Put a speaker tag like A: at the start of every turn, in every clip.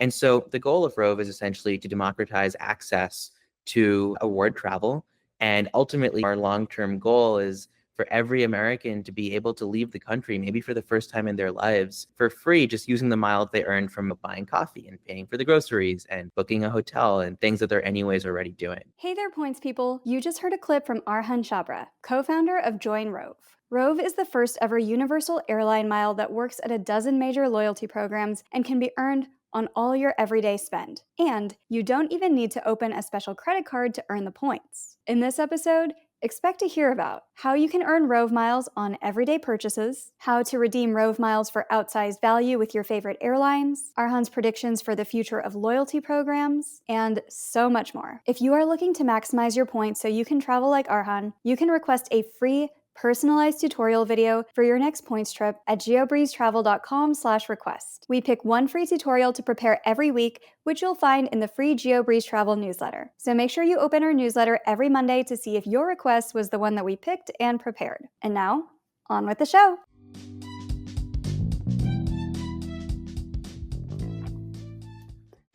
A: And so the goal of Rove is essentially to democratize access to award travel. And ultimately, our long-term goal is for every American to be able to leave the country, maybe for the first time in their lives, for free, just using the miles they earned from buying coffee and paying for the groceries and booking a hotel and things that they're anyways already doing.
B: Hey there, points people. You just heard a clip from Arhan Chabra, co-founder of Join Rove. Rove is the first ever universal airline mile that works at a dozen major loyalty programs and can be earned on all your everyday spend. And you don't even need to open a special credit card to earn the points. In this episode, expect to hear about how you can earn Rove miles on everyday purchases, how to redeem Rove miles for outsized value with your favorite airlines, Arhan's predictions for the future of loyalty programs, and so much more. If you are looking to maximize your points so you can travel like Arhan, you can request a free personalized tutorial video for your next points trip at geobreezetravel.com/request. We pick one free tutorial to prepare every week, which you'll find in the free GeoBreeze Travel newsletter. So make sure you open our newsletter every Monday to see if your request was the one that we picked and prepared. And now, on with the show.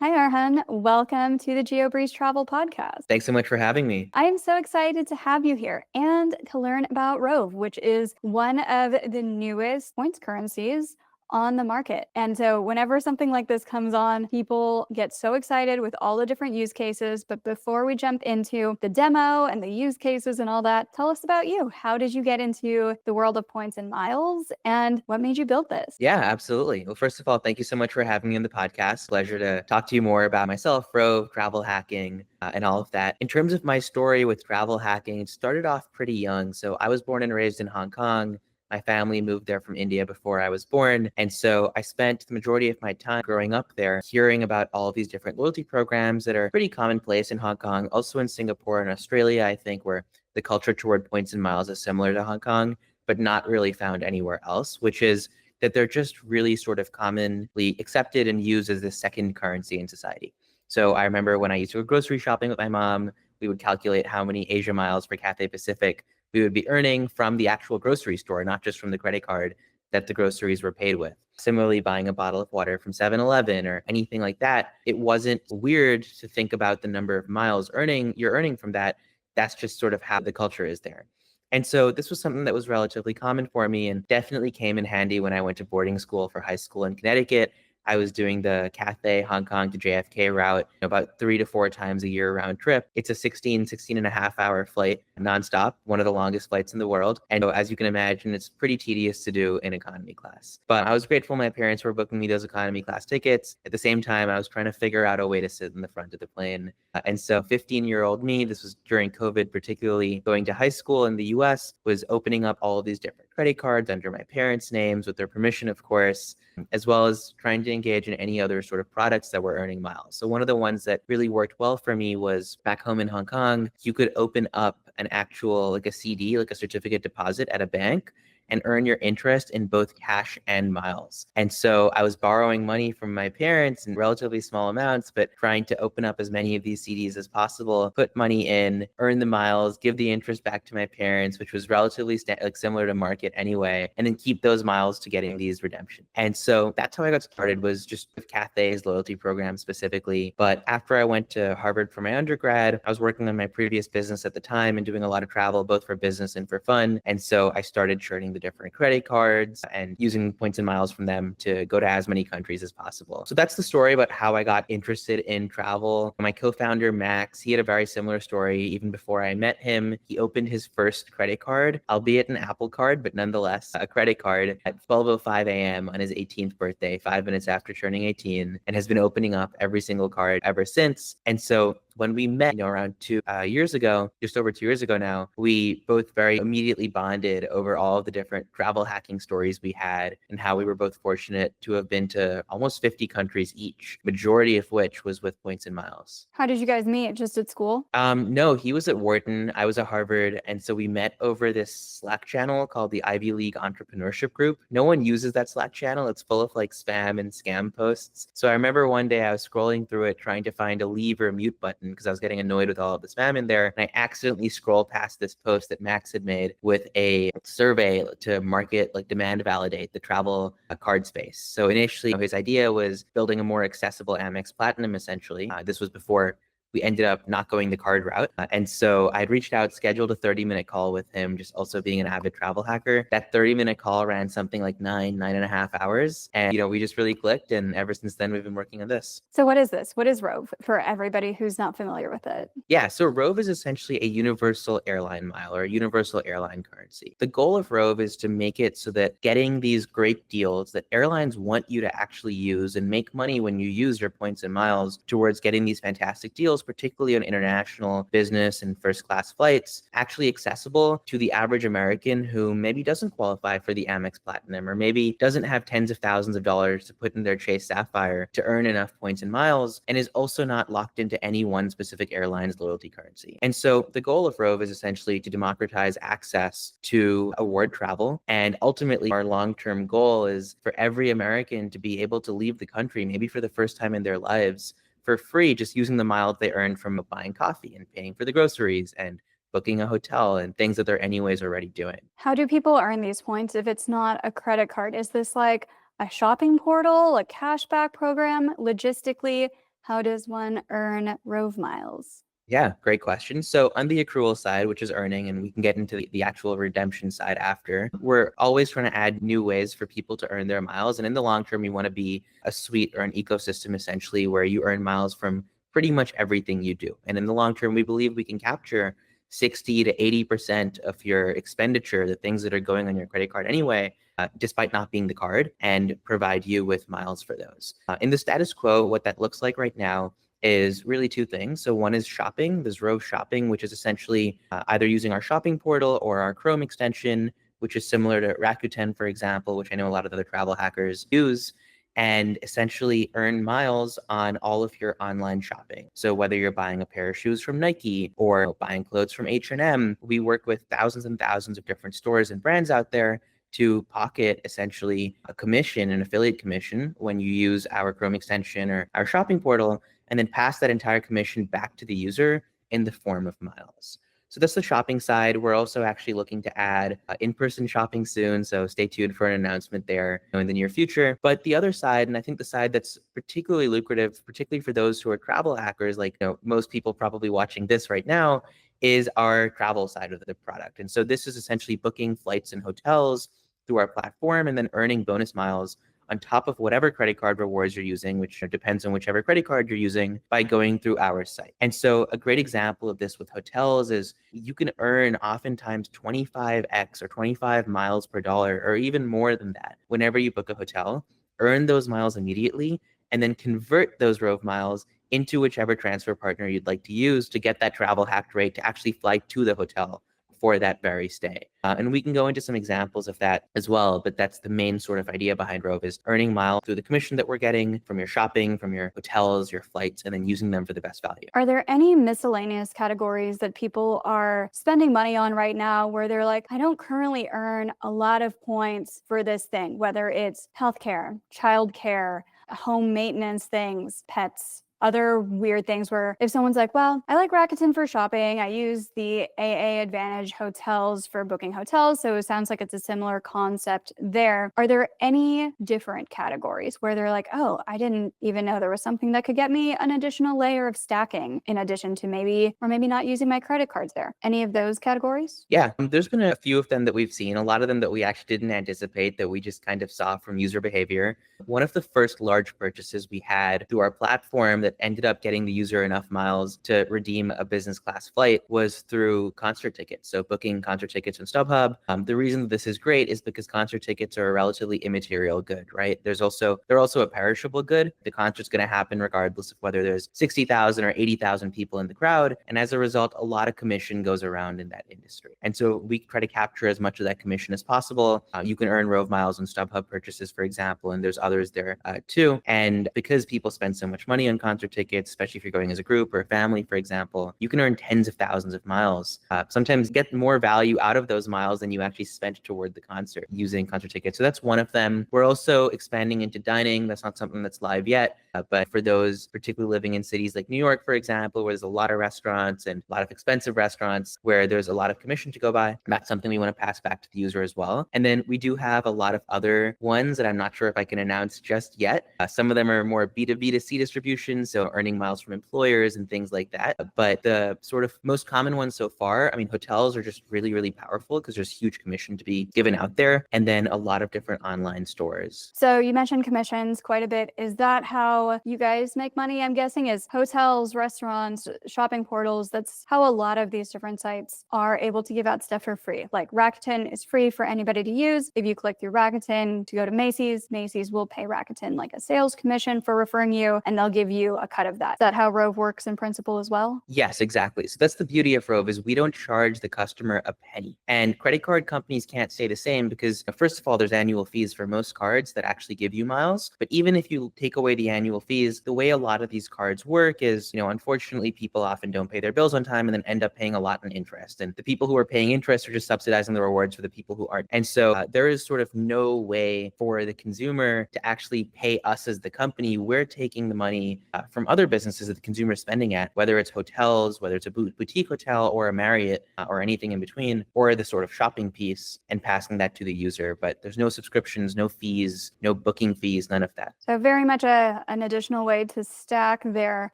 B: Hi, Arhan. Welcome to the GeoBreeze Travel Podcast.
A: Thanks so much for having me.
B: I am so excited to have you here and to learn about Rove, which is one of the newest points currencies on the market. And so whenever something like this comes on, people get so excited with all the different use cases. But before we jump into the demo and the use cases and all that, tell us about you. How did you get into the world of points and miles, and what made you build this?
A: Yeah, absolutely. Well, first of all, thank you so much for having me on the podcast. Pleasure to talk to you more about myself, Rove, travel hacking, and all of that. In terms of my story with travel hacking, it started off pretty young. So I was born and raised in Hong Kong. My family moved there from India before I was born. And so I spent the majority of my time growing up there, hearing about all of these different loyalty programs that are pretty commonplace in Hong Kong, also in Singapore and Australia, I think, where the culture toward points and miles is similar to Hong Kong, but not really found anywhere else, which is that they're just really sort of commonly accepted and used as the second currency in society. So I remember when I used to go grocery shopping with my mom, we would calculate how many Asia miles for Cathay Pacific we would be earning from the actual grocery store, not just from the credit card that the groceries were paid with. Similarly, buying a bottle of water from 7-Eleven or anything like that, it wasn't weird to think about the number of miles you're earning from that. That's just sort of how the culture is there. And so this was something that was relatively common for me and definitely came in handy when I went to boarding school for high school in Connecticut. I was doing the Cathay Hong Kong to JFK route about 3 to 4 times a year round trip. It's a 16 and a half hour flight nonstop, one of the longest flights in the world. And as you can imagine, it's pretty tedious to do in economy class. But I was grateful my parents were booking me those economy class tickets. At the same time, I was trying to figure out a way to sit in the front of the plane. And so 15-year-old me, this was during COVID, particularly going to high school in the US, was opening up all of these different credit cards under my parents' names with their permission, of course, as well as trying to engage in any other sort of products that were earning miles. So one of the ones that really worked well for me was back home in Hong Kong, you could open up an actual, like a CD, like a certificate deposit at a bank, and earn your interest in both cash and miles. And so I was borrowing money from my parents in relatively small amounts, but trying to open up as many of these CDs as possible, put money in, earn the miles, give the interest back to my parents, which was relatively similar to market anyway, and then keep those miles to getting these redemption. And so that's how I got started, was just with Cathay's loyalty program specifically. But after I went to Harvard for my undergrad, I was working on my previous business at the time and doing a lot of travel, both for business and for fun. And so I started churning the different credit cards and using points and miles from them to go to as many countries as possible. So that's the story about how I got interested in travel. My co-founder, Max, he had a very similar story. Even before I met him, he opened his first credit card, albeit an Apple card, but nonetheless a credit card at 12:05 a.m. on his 18th birthday, 5 minutes after turning 18, and has been opening up every single card ever since. And so when we met, around 2 years ago, just over 2 years ago now, we both very immediately bonded over all of the different travel hacking stories we had and how we were both fortunate to have been to almost 50 countries each, majority of which was with points and miles.
B: How did you guys meet? Just at school?
A: No, he was at Wharton. I was at Harvard. And so we met over this Slack channel called the Ivy League Entrepreneurship Group. No one uses that Slack channel. It's full of like spam and scam posts. So I remember one day I was scrolling through it trying to find a leave or mute button button because I was getting annoyed with all of the spam in there. And I accidentally scrolled past this post that Max had made with a survey to market, like demand validate the travel card space. So initially, his idea was building a more accessible Amex Platinum, essentially. This was before we ended up not going the card route. And so I'd reached out, scheduled a 30-minute call with him, just also being an avid travel hacker. That 30-minute call ran something like 9.5 hours. And, we just really clicked. And ever since then, we've been working on this.
B: So what is this? What is Rove for everybody who's not familiar with it?
A: Yeah, so Rove is essentially a universal airline mile or a universal airline currency. The goal of Rove is to make it so that getting these great deals that airlines want you to actually use and make money when you use your points and miles towards getting these fantastic deals, particularly on international business and first class flights, actually accessible to the average American who maybe doesn't qualify for the Amex Platinum or maybe doesn't have tens of thousands of dollars to put in their Chase Sapphire to earn enough points and miles and is also not locked into any one specific airline's loyalty currency. And so the goal of Rove is essentially to democratize access to award travel. And ultimately, our long-term goal is for every American to be able to leave the country, maybe for the first time in their lives, for free, just using the miles they earned from buying coffee and paying for the groceries and booking a hotel and things that they're anyways already doing.
B: How do people earn these points if it's not a credit card? Is this like a shopping portal, a cashback program? Logistically, how does one earn Rove miles?
A: Yeah, great question. So on the accrual side, which is earning, and we can get into the actual redemption side after, we're always trying to add new ways for people to earn their miles. And in the long term, we want to be a suite or an ecosystem, essentially, where you earn miles from pretty much everything you do. And in the long term, we believe we can capture 60 to 80% of your expenditure, the things that are going on your credit card anyway, despite not being the card, and provide you with miles for those. In the status quo, what that looks like right now is really two things. So one is shopping. There's Rove Shopping, which is essentially either using our shopping portal or our Chrome extension, which is similar to Rakuten, for example, which I know a lot of other travel hackers use, and essentially earn miles on all of your online shopping. So whether you're buying a pair of shoes from Nike or buying clothes from H&M, we work with thousands and thousands of different stores and brands out there to pocket essentially a commission, an affiliate commission, when you use our Chrome extension or our shopping portal, and then pass that entire commission back to the user in the form of miles. So that's the shopping side. We're also actually looking to add in-person shopping soon, so stay tuned for an announcement there in the near future. But the other side, and I think the side that's particularly lucrative, particularly for those who are travel hackers, like most people probably watching this right now, is our travel side of the product. And so this is essentially booking flights and hotels through our platform and then earning bonus miles on top of whatever credit card rewards you're using, which depends on whichever credit card you're using, by going through our site. And so a great example of this with hotels is you can earn oftentimes 25x or 25 miles per dollar, or even more than that, whenever you book a hotel. Earn those miles immediately, and then convert those Rove miles into whichever transfer partner you'd like to use to get that travel hacked rate to actually fly to the hotel for that very stay. And we can go into some examples of that as well, but that's the main sort of idea behind Rove, is earning miles through the commission that we're getting from your shopping, from your hotels, your flights, and then using them for the best value.
B: Are there any miscellaneous categories that people are spending money on right now where they're like, I don't currently earn a lot of points for this thing, whether it's healthcare, childcare, home maintenance things, pets, other weird things where if someone's like, well, I like Rakuten for shopping, I use the AA Advantage hotels for booking hotels, so it sounds like it's a similar concept there. Are there any different categories where they're like, oh, I didn't even know there was something that could get me an additional layer of stacking in addition to maybe not using my credit cards there? Any of those categories?
A: Yeah, there's been a few of them that we've seen, a lot of them that we actually didn't anticipate, that we just kind of saw from user behavior. One of the first large purchases we had through our platform that ended up getting the user enough miles to redeem a business class flight was through concert tickets. So booking concert tickets on StubHub. The reason this is great is because concert tickets are a relatively immaterial good, right? They're also a perishable good. The concert's going to happen regardless of whether there's 60,000 or 80,000 people in the crowd. And as a result, a lot of commission goes around in that industry. And so we try to capture as much of that commission as possible. You can earn Rove miles on StubHub purchases, for example, and there's others there too. And because people spend so much money on concert concert tickets, especially if you're going as a group or a family, for example, you can earn tens of thousands of miles. Sometimes get more value out of those miles than you actually spent toward the concert using concert tickets. So that's one of them. We're also expanding into dining. That's not something that's live yet, but for those particularly living in cities like New York, for example, where there's a lot of restaurants and a lot of expensive restaurants where there's a lot of commission to go by, that's something we want to pass back to the user as well. And then we do have a lot of other ones that I'm not sure if I can announce just yet. Some of them are more B2B2C distribution, so earning miles from employers and things like that. But the sort of most common ones so far, I mean, hotels are just really, really powerful because there's huge commission to be given out there. And then a lot of different online stores.
B: So you mentioned commissions quite a bit. Is that how you guys make money? I'm guessing is hotels, restaurants, shopping portals. That's how a lot of these different sites are able to give out stuff for free. Like Rakuten is free for anybody to use. If you click through Rakuten to go to Macy's, Macy's will pay Rakuten like a sales commission for referring you, and they'll give you a cut of that. Is that how Rove works in principle as well?
A: Yes, exactly. So that's the beauty of Rove is we don't charge the customer a penny. And credit card companies can't say the same because, first of all, there's annual fees for most cards that actually give you miles. But even if you take away the annual fees, the way a lot of these cards work is, unfortunately, people often don't pay their bills on time and then end up paying a lot in interest. And the people who are paying interest are just subsidizing the rewards for the people who aren't. And so there is sort of no way for the consumer to actually pay us as the company. We're taking the money from other businesses that the consumer is spending at, whether it's hotels, whether it's a boutique hotel or a Marriott or anything in between, or the sort of shopping piece, and passing that to the user. But there's no subscriptions, no fees, no booking fees, none of that.
B: So very much an additional way to stack there.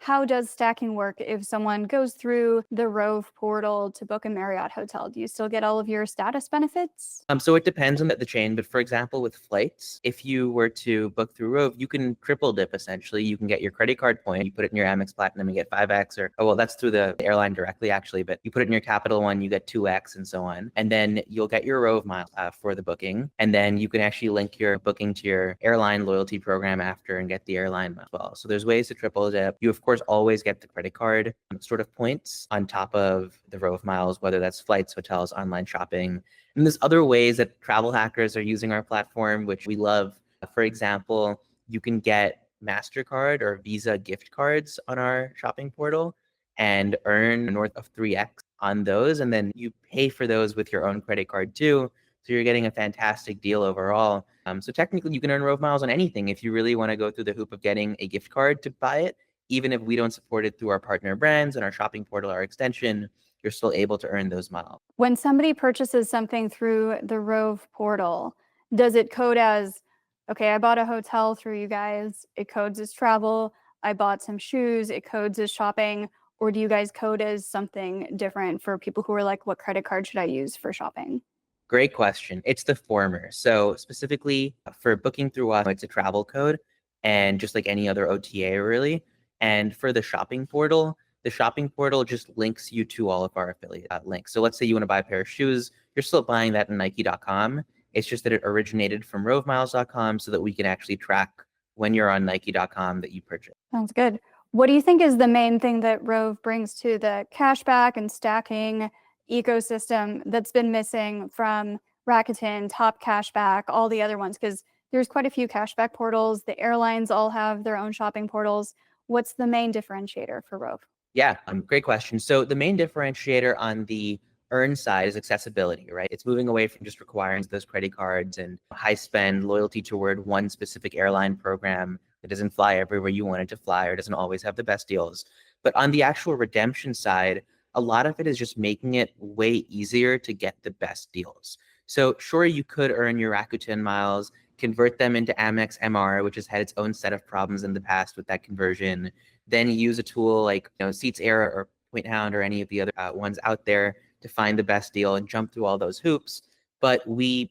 B: How does stacking work if someone goes through the Rove portal to book a Marriott hotel? Do you still get all of your status benefits?
A: So it depends on the chain, but for example, with flights, if you were to book through Rove, you can triple dip essentially. You can get your credit card point, you put it in your Amex Platinum and get 5x, that's through the airline directly actually, but you put it in your Capital One, you get 2x and so on. And then you'll get your Rove miles for the booking. And then you can actually link your booking to your airline loyalty program after and get the airline as well. So there's ways to triple dip. You of course always get the credit card sort of points on top of the Rove miles, whether that's flights, hotels, online shopping. And there's other ways that travel hackers are using our platform, which we love. For example, you can get MasterCard or Visa gift cards on our shopping portal and earn north of 3x on those. And then you pay for those with your own credit card too. So you're getting a fantastic deal overall. So technically you can earn Rove miles on anything if you really want to go through the hoop of getting a gift card to buy it. Even if we don't support it through our partner brands and our shopping portal, our extension, you're still able to earn those miles.
B: When somebody purchases something through the Rove portal, does it code as, okay, I bought a hotel through you guys, it codes as travel, I bought some shoes, it codes as shopping, or do you guys code as something different for people who are like, what credit card should I use for shopping?
A: Great question. It's the former. So specifically for booking through us, it's a travel code and just like any other OTA really. And for the shopping portal just links you to all of our affiliate links. So let's say you want to buy a pair of shoes, you're still buying that in Nike.com. It's just that it originated from rovemiles.com so that we can actually track when you're on Nike.com that you purchased.
B: Sounds good. What do you think is the main thing that Rove brings to the cashback and stacking ecosystem that's been missing from Rakuten, Top Cashback, all the other ones? Because there's quite a few cashback portals. The airlines all have their own shopping portals. What's the main differentiator for Rove?
A: Yeah, great question. So the main differentiator on the earn side is accessibility, right? It's moving away from just requiring those credit cards and high spend loyalty toward one specific airline program that doesn't fly everywhere you want it to fly or doesn't always have the best deals. But on the actual redemption side, a lot of it is just making it way easier to get the best deals. So sure, you could earn your Rakuten miles, convert them into Amex MR, which has had its own set of problems in the past with that conversion. Then use a tool like Seats Air or Point Hound or any of the other ones out there to find the best deal and jump through all those hoops. But we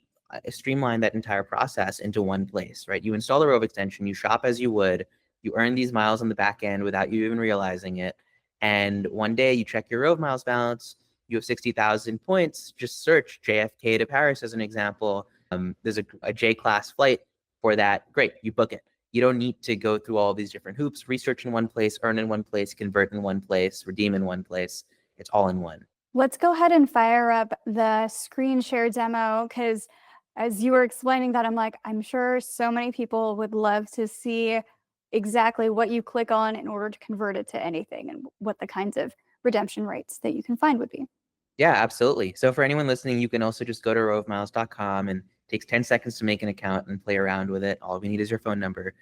A: streamline that entire process into one place, right? You install the Rove extension, you shop as you would, you earn these miles on the back end without you even realizing it. And one day you check your Rove miles balance, you have 60,000 points, just search JFK to Paris as an example. There's a J-class flight for that. Great, you book it. You don't need to go through all these different hoops, research in one place, earn in one place, convert in one place, redeem in one place. It's all in one.
B: Let's go ahead and fire up the screen share demo because as you were explaining that, I'm like, I'm sure so many people would love to see exactly what you click on in order to convert it to anything and what the kinds of redemption rates that you can find would be.
A: Yeah, absolutely. So for anyone listening, you can also just go to rovemiles.com, and it takes 10 seconds to make an account and play around with it. All we need is your phone number.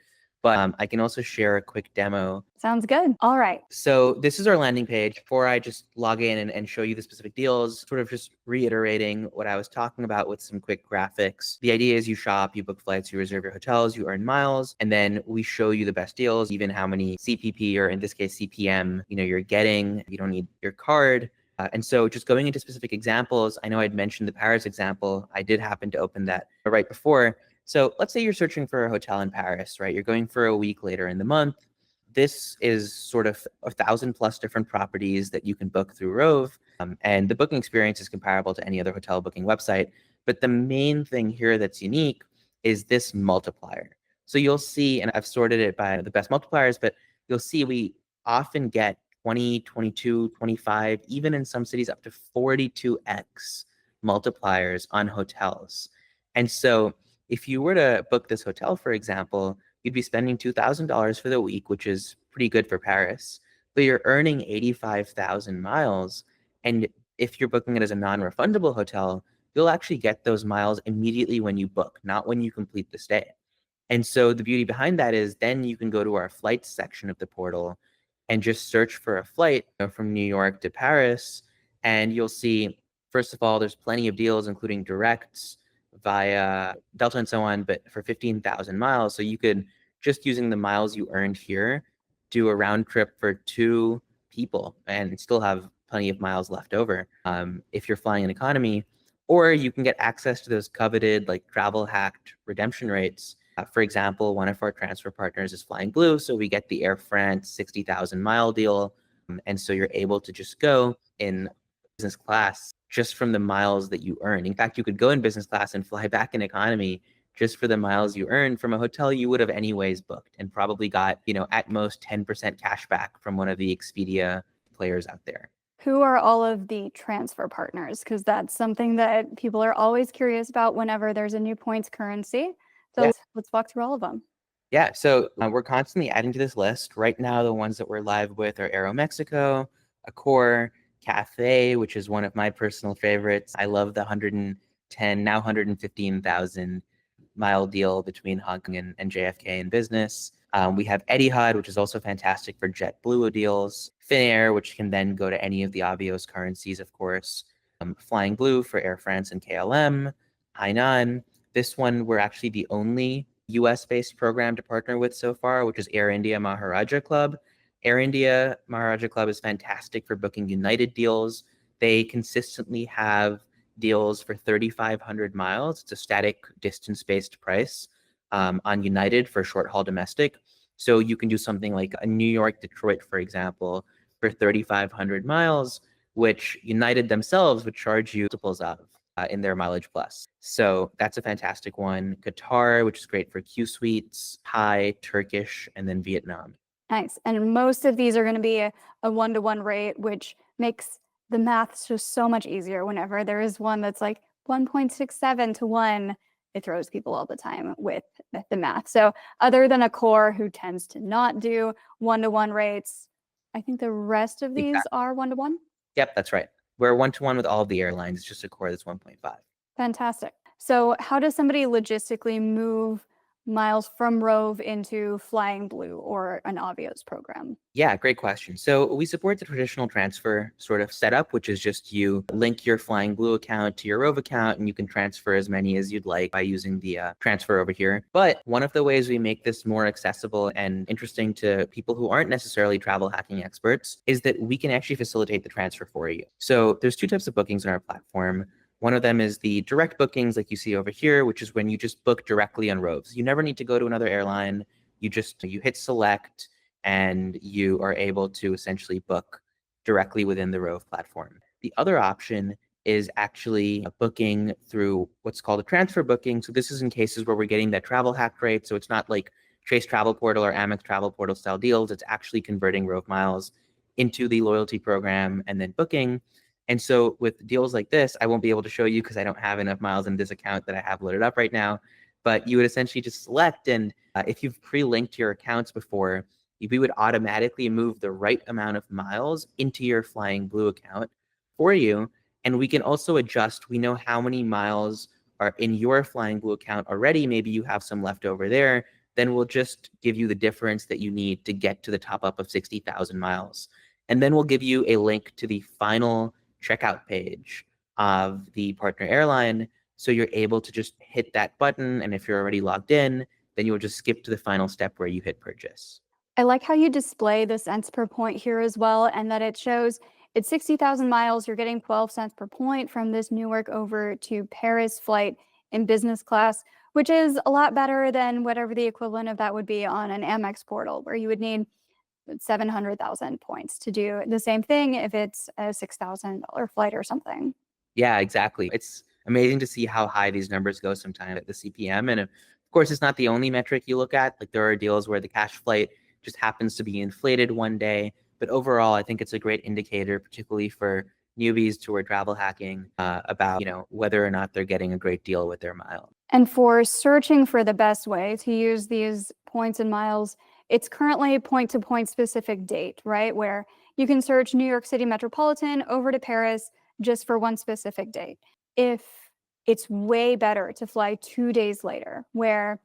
A: But I can also share a quick demo.
B: Sounds good. All right.
A: So this is our landing page. Before I just log in and show you the specific deals, sort of just reiterating what I was talking about with some quick graphics. The idea is you shop, you book flights, you reserve your hotels, you earn miles, and then we show you the best deals, even how many CPP, or in this case CPM, you're getting. You don't need your card. And so just going into specific examples, I know I'd mentioned the Paris example. I did happen to open that right before. So let's say you're searching for a hotel in Paris, right? You're going for a week later in the month. This is sort of 1,000+ different properties that you can book through Rove. And the booking experience is comparable to any other hotel booking website. But the main thing here that's unique is this multiplier. So you'll see, and I've sorted it by the best multipliers, but you'll see we often get 20, 22, 25, even in some cities up to 42x multipliers on hotels. And so if you were to book this hotel, for example, you'd be spending $2,000 for the week, which is pretty good for Paris, but you're earning 85,000 miles. And if you're booking it as a non-refundable hotel, you'll actually get those miles immediately when you book, not when you complete the stay. And so the beauty behind that is then you can go to our flights section of the portal and just search for a flight from New York to Paris. And you'll see, first of all, there's plenty of deals, including directs via Delta and so on, but for 15,000 miles. So you could, just using the miles you earned here, do a round trip for 2 people and still have plenty of miles left over if you're flying in economy. Or you can get access to those coveted, like, travel hacked redemption rates. For example, one of our transfer partners is Flying Blue, so we get the Air France 60,000 mile deal. And so you're able to just go in business class just from the miles that you earn. In fact, you could go in business class and fly back in economy just for the miles you earn from a hotel you would have anyways booked, and probably got, at most 10% cash back from one of the Expedia players out there.
B: Who are all of the transfer partners? Because that's something that people are always curious about whenever there's a new points currency. So
A: Yeah.
B: let's walk through all of them.
A: Yeah, so we're constantly adding to this list. Right now, the ones that we're live with are Aeromexico, Accor, Cathay, which is one of my personal favorites. I love the 110, now 115,000 mile deal between Hong Kong and JFK in business. We have Etihad, which is also fantastic for JetBlue deals. Finnair, which can then go to any of the Avios currencies, of course. Flying Blue for Air France and KLM. Hainan. This one, we're actually the only US-based program to partner with so far, which is Air India Maharaja Club. Air India Maharaja Club is fantastic for booking United deals. They consistently have deals for 3,500 miles. It's a static distance-based price on United for short-haul domestic. So you can do something like a New York, Detroit, for example, for 3,500 miles, which United themselves would charge you multiples of in their Mileage Plus. So that's a fantastic one. Qatar, which is great for Q suites, Thai, Turkish, and then Vietnam.
B: Nice. And most of these are going to be a 1-to-1 rate, which makes the math just so much easier. Whenever there is one that's like 1.67 to 1, it throws people all the time with the math. So other than Accor, who tends to not do 1-to-1 rates, I think the rest of these are 1-to-1.
A: Yep, that's right. We're 1-to-1 with all of the airlines. It's just Accor that's 1.5.
B: Fantastic. So how does somebody logistically move miles from Rove into Flying Blue or an Avios program?
A: Yeah, great question. So we support the traditional transfer sort of setup, which is just you link your Flying Blue account to your Rove account, and you can transfer as many as you'd like by using the transfer over here. But one of the ways we make this more accessible and interesting to people who aren't necessarily travel hacking experts is that we can actually facilitate the transfer for you. So there's 2 types of bookings on our platform. One of them is the direct bookings, like you see over here, which is when you just book directly on Rove. You never need to go to another airline. You hit select, and you are able to essentially book directly within the Rove platform. The other option is actually booking through what's called a transfer booking. So this is in cases where we're getting that travel hack rate. So it's not like Chase Travel Portal or Amex Travel Portal style deals. It's actually converting Rove miles into the loyalty program and then booking. And so with deals like this, I won't be able to show you because I don't have enough miles in this account that I have loaded up right now. but you would essentially just select, and if you've pre-linked your accounts before, we would automatically move the right amount of miles into your Flying Blue account for you. And we can also adjust. We know how many miles are in your Flying Blue account already. Maybe you have some left over there. Then we'll just give you the difference that you need to get to the top up of 60,000 miles. And then we'll give you a link to the final checkout page of the partner airline. So you're able to just hit that button. And if you're already logged in, then you'll just skip to the final step where you hit purchase.
B: I like how you display the cents per point here as well, and that it shows it's 60,000 miles. You're getting 12 cents per point from this Newark over to Paris flight in business class, which is a lot better than whatever the equivalent of that would be on an Amex portal, where you would need 700,000 points to do the same thing if it's a $6,000 flight or something.
A: Yeah, exactly. It's amazing to see how high these numbers go sometimes at the CPM. And of course, it's not the only metric you look at. Like there are deals where the cash flight just happens to be inflated one day. But overall, I think it's a great indicator, particularly for newbies who are travel hacking, about whether or not they're getting a great deal with their miles.
B: And for searching for the best way to use these points and miles, it's currently point-to-point specific date, right? Where you can search New York City Metropolitan over to Paris just for one specific date. If it's way better to fly 2 days later, where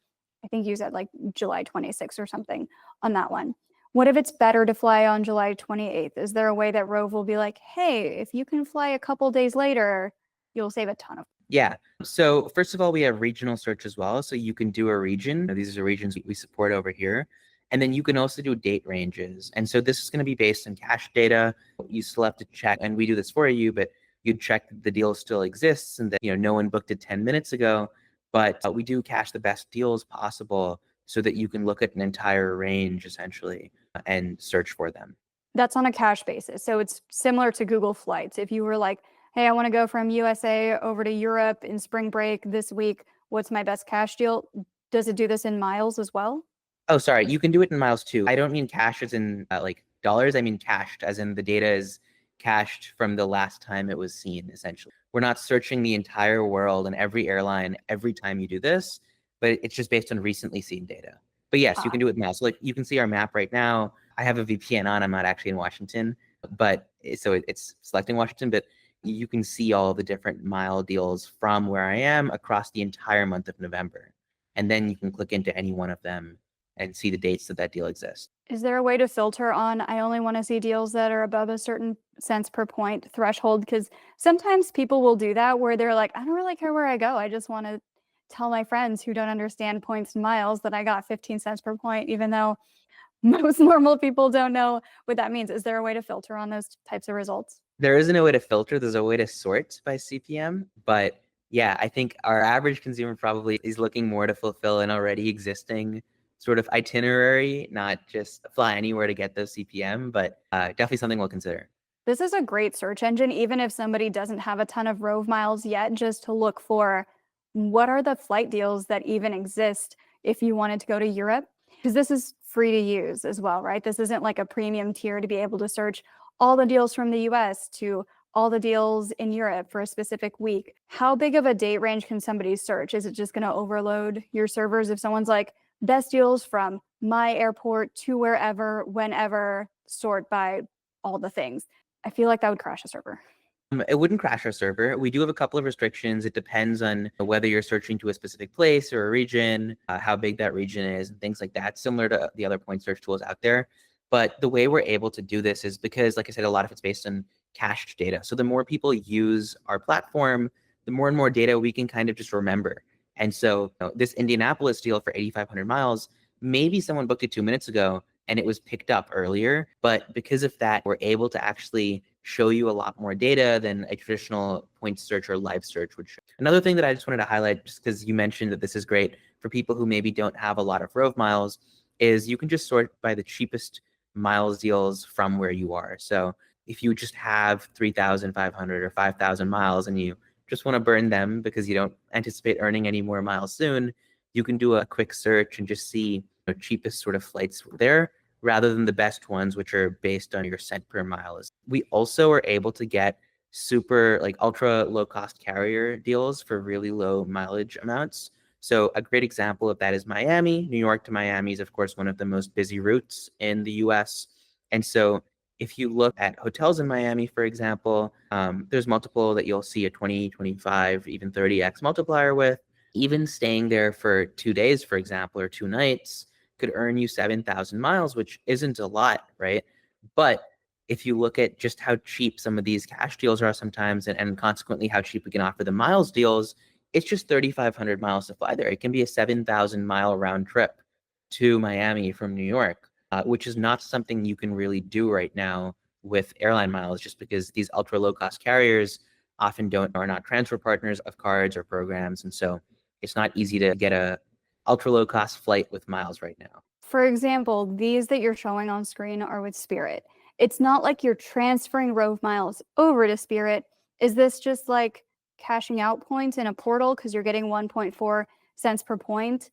B: I think you said like July 26th or something on that one. What if it's better to fly on July 28th? Is there a way that Rove will be like, hey, if you can fly a couple days later, you'll save a ton of?
A: Yeah. So first of all, we have regional search as well. So you can do a region. These are regions we support over here. And then you can also do date ranges. And so this is going to be based on cache data. You still have to check, and we do this for you, but you'd check that the deal still exists and that no one booked it 10 minutes ago. But we do cache the best deals possible so that you can look at an entire range essentially and search for them.
B: That's on a cache basis. So it's similar to Google Flights. If you were like, hey, I want to go from USA over to Europe in spring break this week, what's my best cache deal? Does it do this in miles as well?
A: Oh, sorry. You can do it in miles too. I don't mean cash as in like dollars. I mean cached as in the data is cached from the last time it was seen, essentially. We're not searching the entire world and every airline every time you do this, but it's just based on recently seen data. But yes, you can do it now. So like you can see our map right now. I have a VPN on. I'm not actually in Washington, but so it's selecting Washington, but you can see all the different mile deals from where I am across the entire month of November. And then you can click into any one of them and see the dates that deal exists.
B: Is there a way to filter on, I only want to see deals that are above a certain cents per point threshold? Because sometimes people will do that where they're like, I don't really care where I go. I just want to tell my friends who don't understand points and miles that I got 15 cents per point, even though most normal people don't know what that means. Is there a way to filter on those types of results?
A: There isn't a way to filter. There's a way to sort by CPM. But yeah, I think our average consumer probably is looking more to fulfill an already existing sort of itinerary, not just fly anywhere to get those CPM, but definitely something we'll consider.
B: This is a great search engine, even if somebody doesn't have a ton of Rove miles yet, just to look for what are the flight deals that even exist if you wanted to go to Europe. Because this is free to use as well, right? This isn't like a premium tier to be able to search all the deals from the US to all the deals in Europe for a specific week. How big of a date range can somebody search? Is it just going to overload your servers if someone's like, best deals from my airport to wherever, whenever, sort by all the things? I feel like that would crash a server.
A: It wouldn't crash our server. We do have a couple of restrictions. It depends on whether you're searching to a specific place or a region, how big that region is, and things like that, similar to the other point search tools out there. But the way we're able to do this is because, like I said, a lot of it's based on cached data. So the more people use our platform, the more and more data we can kind of just remember. And so this Indianapolis deal for 8,500 miles, maybe someone booked it 2 minutes ago and it was picked up earlier. But because of that, we're able to actually show you a lot more data than a traditional point search or live search would show. Another thing that I just wanted to highlight, just because you mentioned that this is great for people who maybe don't have a lot of Rove miles, is you can just sort by the cheapest miles deals from where you are. So if you just have 3,500 or 5,000 miles and you just want to burn them because you don't anticipate earning any more miles soon, you can do a quick search and just see the cheapest sort of flights there rather than the best ones, which are based on your cent per mile. We also are able to get super like ultra low cost carrier deals for really low mileage amounts. So a great example of that is Miami. New York to Miami is, of course, one of the most busy routes in the US. And so if you look at hotels in Miami, for example, there's multiple that you'll see a 20, 25, even 30x multiplier with. Even staying there for 2 days, for example, or 2 nights could earn you 7,000 miles, which isn't a lot, right? But if you look at just how cheap some of these cash deals are sometimes, and consequently how cheap we can offer the miles deals, it's just 3,500 miles to fly there. It can be a 7,000 mile round trip to Miami from New York, which is not something you can really do right now with airline miles, just because these ultra low cost carriers often are not transfer partners of cards or programs. And so it's not easy to get a ultra low cost flight with miles right now.
B: For example, these that you're showing on screen are with Spirit. It's not like you're transferring Rove miles over to Spirit. Is this just like cashing out points in a portal because you're getting 1.4 cents per point?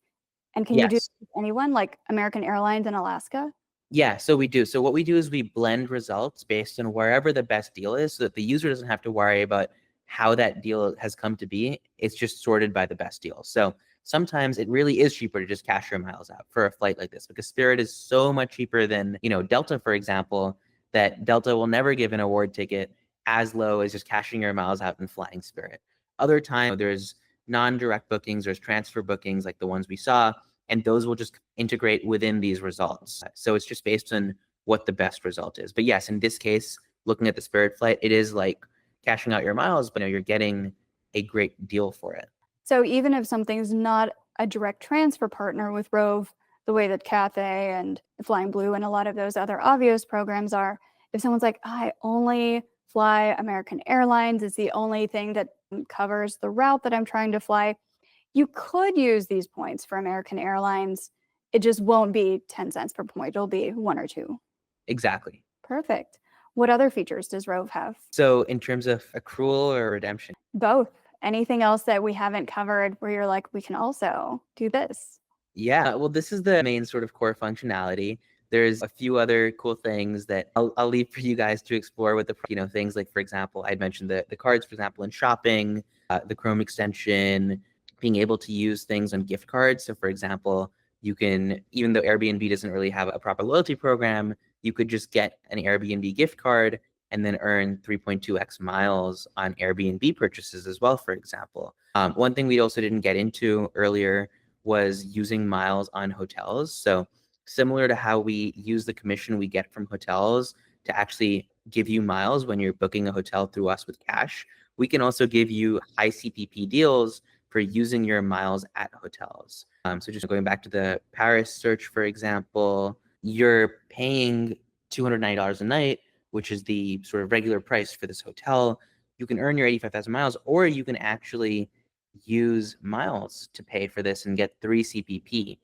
B: And can you do
A: Yes.
B: this with anyone like American Airlines in Alaska?
A: Yeah, so we do. So what we do is we blend results based on wherever the best deal is so that the user doesn't have to worry about how that deal has come to be. It's just sorted by the best deal. So sometimes it really is cheaper to just cash your miles out for a flight like this because Spirit is so much cheaper than, Delta, for example, that Delta will never give an award ticket as low as just cashing your miles out and flying Spirit. Other times there's non-direct bookings, there's transfer bookings like the ones we saw, and those will just integrate within these results. So it's just based on what the best result is. But yes, in this case, looking at the Spirit flight, it is like cashing out your miles, but you're getting a great deal for it.
B: So even if something's not a direct transfer partner with Rove, the way that Cathay and Flying Blue and a lot of those other Avios programs are, if someone's like, I only fly American Airlines, it's the only thing that covers the route that I'm trying to fly, you could use these points for American Airlines. It just won't be 10 cents per point. It'll be 1 or 2.
A: Exactly.
B: Perfect. What other features does Rove have?
A: So in terms of accrual or redemption?
B: Both. Anything else that we haven't covered where you're like, we can also do this?
A: Yeah, well, this is the main sort of core functionality. There's a few other cool things that I'll leave for you guys to explore with the, things like, for example, I'd mentioned the cards, for example, in shopping, the Chrome extension, being able to use things on gift cards. So, for example, you can, even though Airbnb doesn't really have a proper loyalty program, you could just get an Airbnb gift card and then earn 3.2x miles on Airbnb purchases as well, for example. One thing we also didn't get into earlier was using miles on hotels. So similar to how we use the commission we get from hotels to actually give you miles when you're booking a hotel through us with cash, we can also give you high CPP deals for using your miles at hotels. So just going back to the Paris search, for example, you're paying $290 a night, which is the sort of regular price for this hotel. You can earn your 85,000 miles, or you can actually use miles to pay for this and get 3 CPP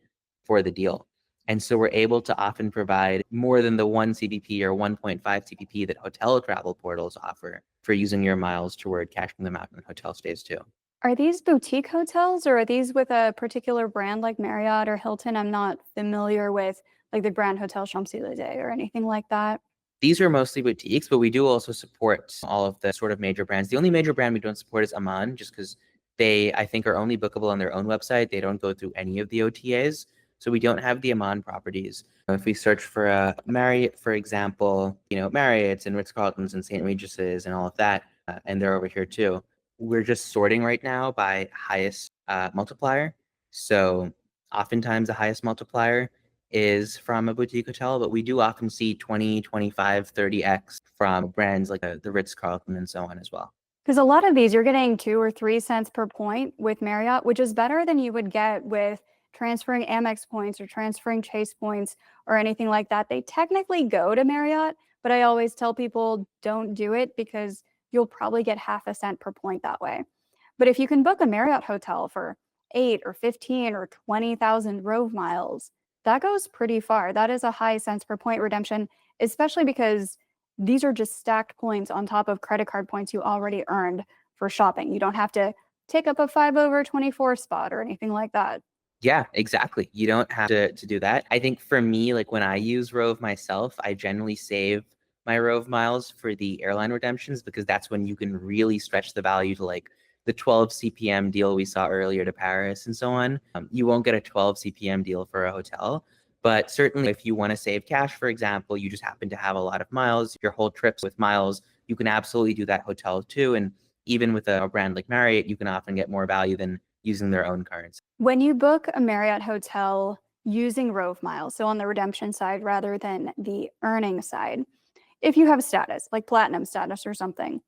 A: for the deal. And so we're able to often provide more than the 1 CPP or 1.5 CPP that hotel travel portals offer for using your miles toward cashing them out in hotel stays too.
B: Are these boutique hotels or are these with a particular brand like Marriott or Hilton? I'm not familiar with like the Grand Hotel Champs-Élysées or anything like that.
A: These are mostly boutiques, but we do also support all of the sort of major brands. The only major brand we don't support is Aman, just because they, I think, are only bookable on their own website. They don't go through any of the OTAs. So we don't have the Aman properties. If we search for a Marriott, for example, Marriott's and Ritz-Carlton's and St. Regis's and all of that, and they're over here too. We're just sorting right now by highest multiplier. So oftentimes the highest multiplier is from a boutique hotel, but we do often see 20, 25, 30x from brands like the Ritz-Carlton and so on as well.
B: Because a lot of these, you're getting 2 or 3 cents per point with Marriott, which is better than you would get with transferring Amex points or transferring Chase points or anything like that. They technically go to Marriott, but I always tell people don't do it because you'll probably get half a cent per point that way. But if you can book a Marriott hotel for 8 or 15 or 20,000 Rove miles, that goes pretty far. That is a high cents per point redemption, especially because these are just stacked points on top of credit card points you already earned for shopping. You don't have to take up a 5/24 spot or anything like that.
A: Yeah, exactly. You don't have to do that. I think for me, like when I use Rove myself, I generally save my Rove miles for the airline redemptions because that's when you can really stretch the value to like the 12 CPM deal we saw earlier to Paris and so on. You won't get a 12 CPM deal for a hotel. But certainly if you want to save cash, for example, you just happen to have a lot of miles, your whole trip's with miles, you can absolutely do that hotel too. And even with a brand like Marriott, you can often get more value than using their own cards.
B: When you book a Marriott hotel using Rove miles, so on the redemption side rather than the earning side, if you have status, like platinum status or something,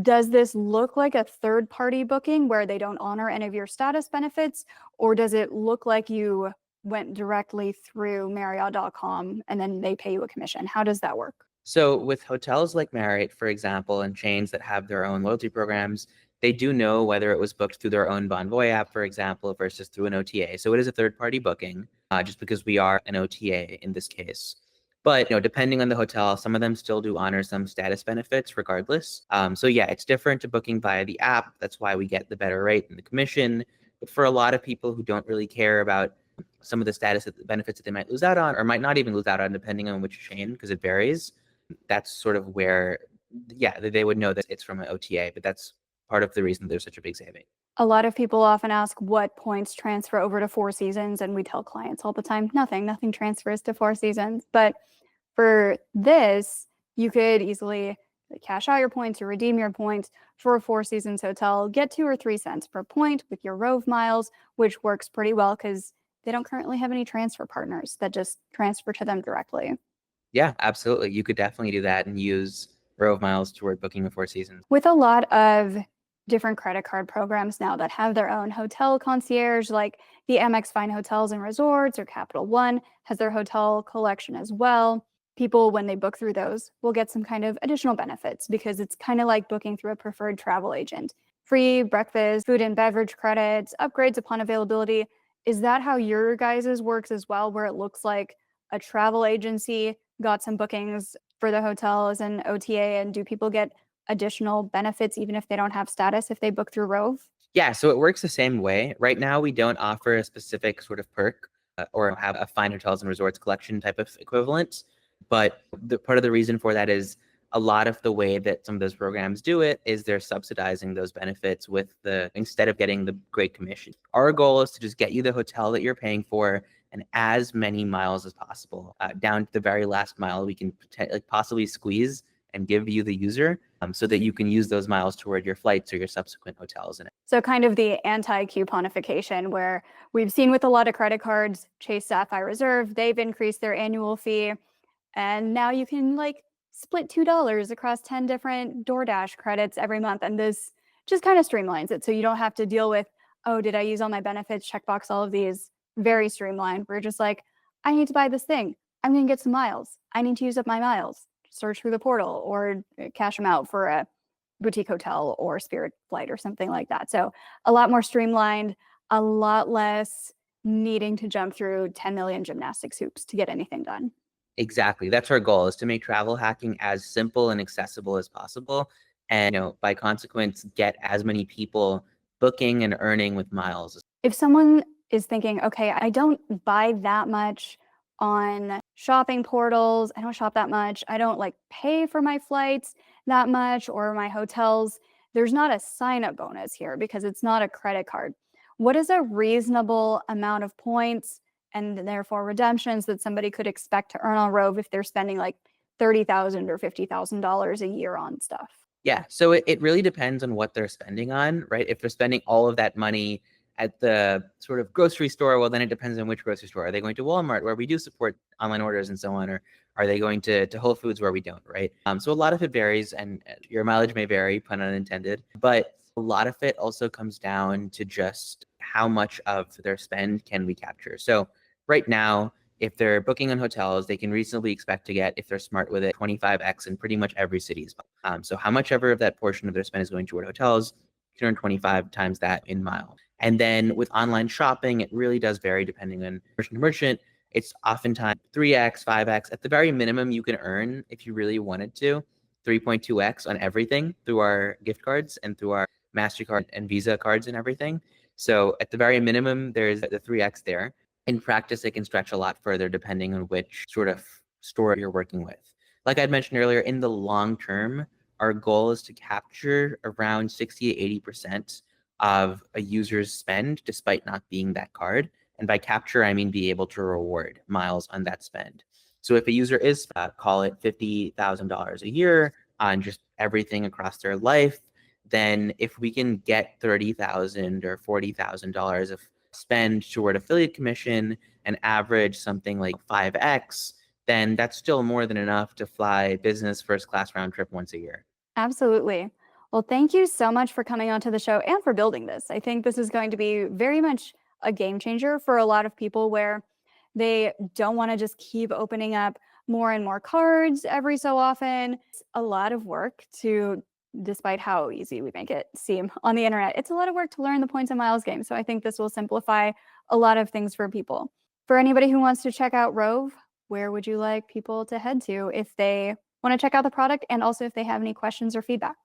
B: does this look like a third-party booking where they don't honor any of your status benefits, or does it look like you went directly through Marriott.com and then they pay you a commission? How does that work?
A: So with hotels like Marriott, for example, and chains that have their own loyalty programs, they do know whether it was booked through their own Bonvoy app, for example, versus through an OTA. So it is a third-party booking, just because we are an OTA in this case. But depending on the hotel, some of them still do honor some status benefits regardless. So yeah, it's different to booking via the app. That's why we get the better rate and the commission. But for a lot of people who don't really care about some of the status benefits that they might lose out on, or might not even lose out on, depending on which chain, because it varies, that's sort of where, yeah, they would know that it's from an OTA. But that's part of the reason there's such a big saving.
B: A lot of people often ask what points transfer over to Four Seasons, and we tell clients all the time, nothing transfers to Four Seasons. But for this, you could easily cash out your points or redeem your points for a Four Seasons hotel, get 2 or 3 cents per point with your Rove miles, which works pretty well because they don't currently have any transfer partners that just transfer to them directly.
A: Yeah, absolutely. You could definitely do that and use Rove miles toward booking a Four Seasons.
B: With a lot of different credit card programs now that have their own hotel concierge, like the Amex Fine Hotels and Resorts or Capital One has their hotel collection as well. People, when they book through those, will get some kind of additional benefits because it's kind of like booking through a preferred travel agent. Free breakfast, food and beverage credits, upgrades upon availability. Is that how your guys's works as well, where it looks like a travel agency got some bookings for the hotel as an OTA, and do people get additional benefits even if they don't have status if they book through Rove?
A: Yeah, so it works the same way. Right now, we don't offer a specific sort of perk or have a Fine Hotels and Resorts collection type of equivalent. But part of the reason for that is a lot of the way that some of those programs do it is they're subsidizing those benefits instead of getting the great commission. Our goal is to just get you the hotel that you're paying for and as many miles as possible, down to the very last mile we can possibly squeeze and give you the user, so that you can use those miles toward your flights or your subsequent hotels.
B: So kind of the anti-couponification where we've seen with a lot of credit cards, Chase Sapphire Reserve, they've increased their annual fee. And now you can split $2 across 10 different DoorDash credits every month. And this just kind of streamlines it. So you don't have to deal with, oh, did I use all my benefits? Checkbox all of these. Very streamlined. We're just like, I need to buy this thing. I'm going to get some miles. I need to use up my miles. Search through the portal or cash them out for a boutique hotel or Spirit flight or something like that. So a lot more streamlined, a lot less needing to jump through 10 million gymnastics hoops to get anything done.
A: Exactly. That's our goal, is to make travel hacking as simple and accessible as possible. And, by consequence, get as many people booking and earning with miles.
B: If someone is thinking, okay, I don't buy that much on shopping portals, I don't shop that much, I don't pay for my flights that much or my hotels, there's not a sign-up bonus here because it's not a credit card. What is a reasonable amount of points and therefore redemptions that somebody could expect to earn on Rove if they're spending $30,000 or $50,000 a year on stuff?
A: Yeah, so it really depends on what they're spending on, right? If they're spending all of that money at the sort of grocery store, well, then it depends on which grocery store. Are they going to Walmart, where we do support online orders and so on, or are they going to Whole Foods, where we don't, right? So a lot of it varies, and your mileage may vary, pun unintended, but a lot of it also comes down to just how much of their spend can we capture. So right now, if they're booking on hotels, they can reasonably expect to get, if they're smart with it, 25x in pretty much every city. So how much ever of that portion of their spend is going toward hotels, you can earn 25 times that in miles. And then with online shopping, it really does vary depending on merchant to merchant. It's oftentimes 3x, 5x. At the very minimum, you can earn, if you really wanted to, 3.2x on everything through our gift cards and through our MasterCard and Visa cards and everything. So at the very minimum, there's the 3x there. In practice, it can stretch a lot further depending on which sort of store you're working with. Like I'd mentioned earlier, in the long term, our goal is to capture around 60 to 80% of a user's spend despite not being that card. And by capture, I mean be able to reward miles on that spend. So if a user is, call it $50,000 a year on just everything across their life, then if we can get $30,000 or $40,000 of spend toward affiliate commission and average something like 5x, then that's still more than enough to fly business first class round trip once a year.
B: Absolutely. Well, thank you so much for coming onto the show and for building this. I think this is going to be very much a game changer for a lot of people where they don't want to just keep opening up more and more cards every so often. It's a lot of work to, despite how easy we make it seem on the internet, it's a lot of work to learn the points and miles game. So I think this will simplify a lot of things for people. For anybody who wants to check out Rove, where would you like people to head to if they want to check out the product and also if they have any questions or feedback?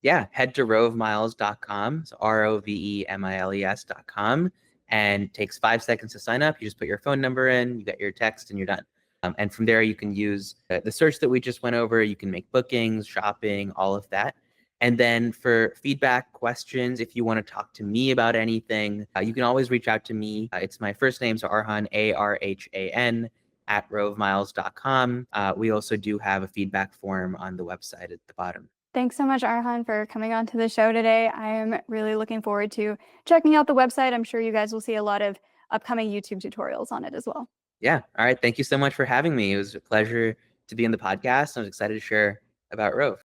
A: Yeah, head to rovemiles.com, so ROVEMILES.com, and takes 5 seconds to sign up. You just put your phone number in, you get your text, and you're done. And from there, you can use the search that we just went over. You can make bookings, shopping, all of that. And then for feedback, questions, if you want to talk to me about anything, you can always reach out to me. It's my first name, so Arhan, ARHAN, at rovemiles.com. We also do have a feedback form on the website at the bottom.
B: Thanks so much, Arhan, for coming on to the show today. I am really looking forward to checking out the website. I'm sure you guys will see a lot of upcoming YouTube tutorials on it as well.
A: Yeah. All right. Thank you so much for having me. It was a pleasure to be on the podcast. I was excited to share about Rove.